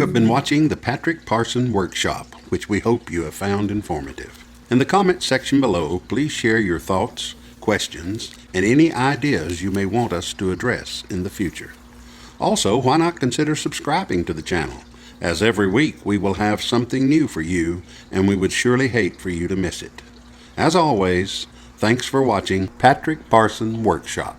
have been watching the Patrick Parson Workshop, which we hope you have found informative. In the comment section below, please share your thoughts, questions, and any ideas you may want us to address in the future. Also, why not consider subscribing to the channel, as every week we will have something new for you, and we would surely hate for you to miss it. As always, thanks for watching Patrick Parson Workshop.